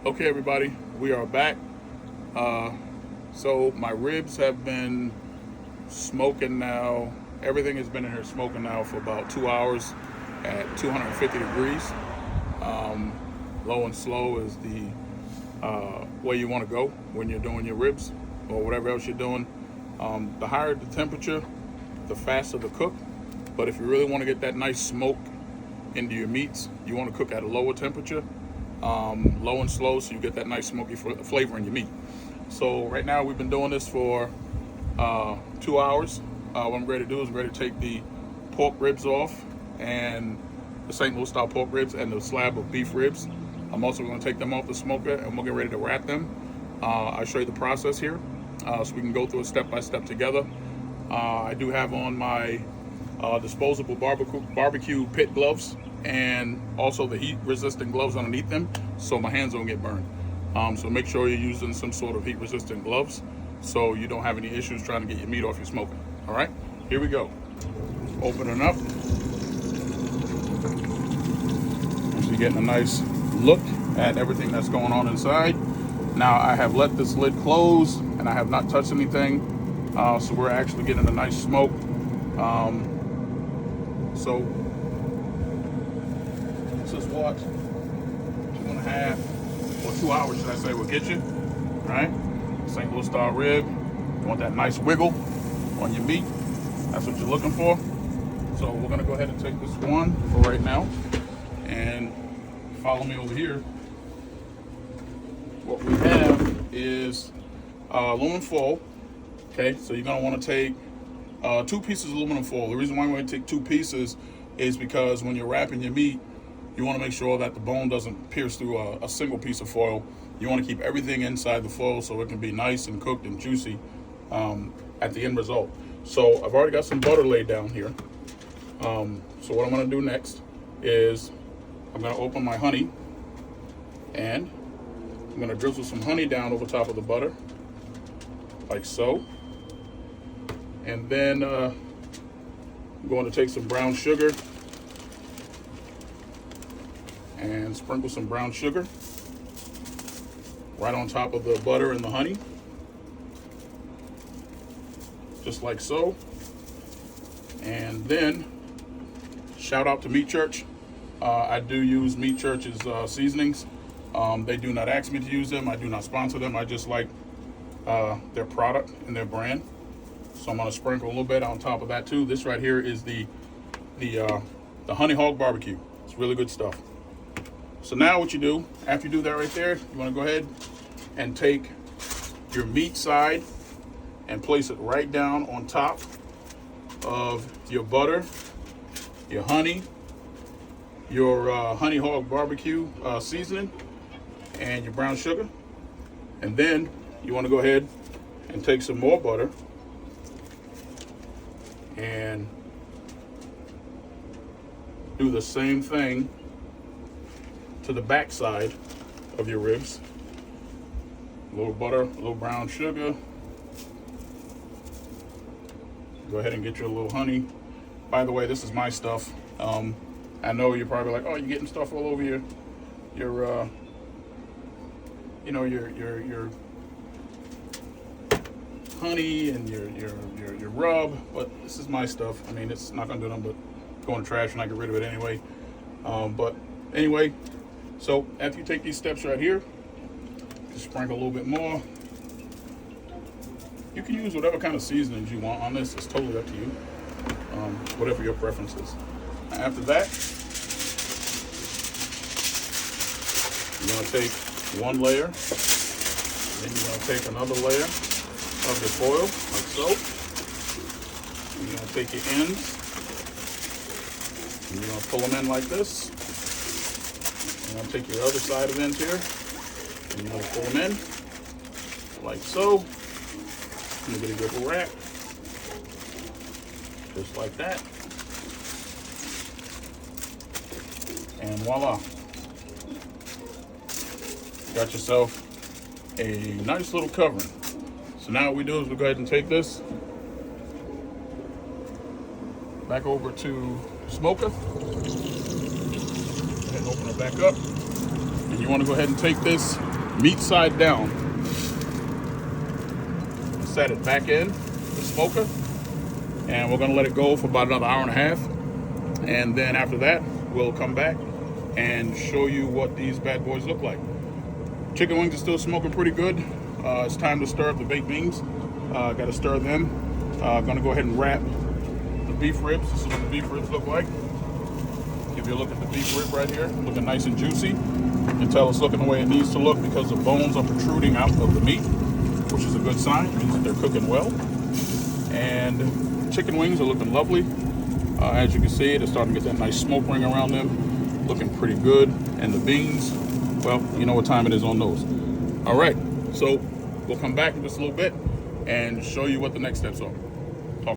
Okay, everybody, we are back. Uh, so my ribs have been smoking now. Everything has been in here smoking now for about 2 hours at 250 degrees. Um, Low and slow is the way you want to go when you're doing your ribs or whatever else you're doing. The higher the temperature, the faster the cook. But if you really want to get that nice smoke into your meats, you want to cook at a lower temperature, low and slow, so you get that nice smoky flavor in your meat. So right now we've been doing this for 2 hours. What I'm ready to do is I'm ready to take the pork ribs off and the St. Louis style pork ribs and the slab of beef ribs. I'm also going to take them off the smoker and we'll get ready to wrap them. I'll show you the process here so we can go through it step by step together. I do have on my disposable barbecue pit gloves and also the heat resistant gloves underneath them so my hands don't get burned. So make sure you're using some sort of heat resistant gloves so you don't have any issues trying to get your meat off your smoker. All right, here we go. Open it up. So you're getting a nice look at everything that's going on inside. Now I have let this lid close and I have not touched anything. So we're actually getting a nice smoke. So this is what 2.5 or 2 hours, should I say, will get you. All right, St. Louis style rib. You want that nice wiggle on your meat. That's what you're looking for. So we're gonna go ahead and take this one for right now and follow me over here. What we have is aluminum foil. Okay, so you're gonna want to take 2 pieces of aluminum foil. The reason why I'm going to take 2 pieces is because when you're wrapping your meat, you want to make sure that the bone doesn't pierce through a single piece of foil. You want to keep everything inside the foil so it can be nice and cooked and juicy at the end result. So I've already got some butter laid down here. So what I'm going to do next is I'm going to open my honey and I'm going to drizzle some honey down over top of the butter, like so. And then I'm going to take some brown sugar and sprinkle some brown sugar right on top of the butter and the honey, just like so. And then shout out to Meat Church. I do use Meat Church's seasonings. They do not ask me to use them. I do not sponsor them. I just like their product and their brand. So I'm gonna sprinkle a little bit on top of that too. This right here is the honey hog barbecue. It's really good stuff. So now what you do, after you do that right there, you wanna go ahead and take your meat side and place it right down on top of your butter, your honey, your honey hog barbecue seasoning, and your brown sugar. And then you wanna go ahead and take some more butter and do the same thing to the back side of your ribs. A little butter, a little brown sugar. Go ahead and get your little honey. By the way, this is my stuff. I know you're probably like, oh, you're getting stuff all over your honey and your rub, but this is my stuff. I mean, it's not gonna do nothing but go in the trash and I get rid of it anyway. But anyway, so after you take these steps right here, just sprinkle a little bit more. You can use whatever kind of seasonings you want on this. It's totally up to you, whatever your preference is. After that, you're gonna take one layer, then you're gonna take another layer of your foil, like so. You're gonna take your ends, and you're gonna pull them in like this. You're gonna take your other side of ends here, and you're gonna pull them in, like so. I'm gonna get a good wrap, just like that. And voila. Got yourself a nice little covering. So now what we do is we go ahead and take this back over to smoker. Go ahead and open it back up. And you want to go ahead and take this meat side down, set it back in the smoker, and we're gonna let it go for about another hour and a half. And then after that, we'll come back and show you what these bad boys look like. Chicken wings are still smoking pretty good. It's time to stir up the baked beans. Got to stir them. Gonna go ahead and wrap the beef ribs. This is what the beef ribs look like. Give you a look at the beef rib right here, looking nice and juicy. You can tell it's looking the way it needs to look because the bones are protruding out of the meat, which is a good sign. It means that they're cooking well. And chicken wings are looking lovely. As you can see, they're starting to get that nice smoke ring around them. Looking pretty good. And the beans, well, you know what time it is on those. All right, so we'll come back in just a little bit and show you what the next steps are.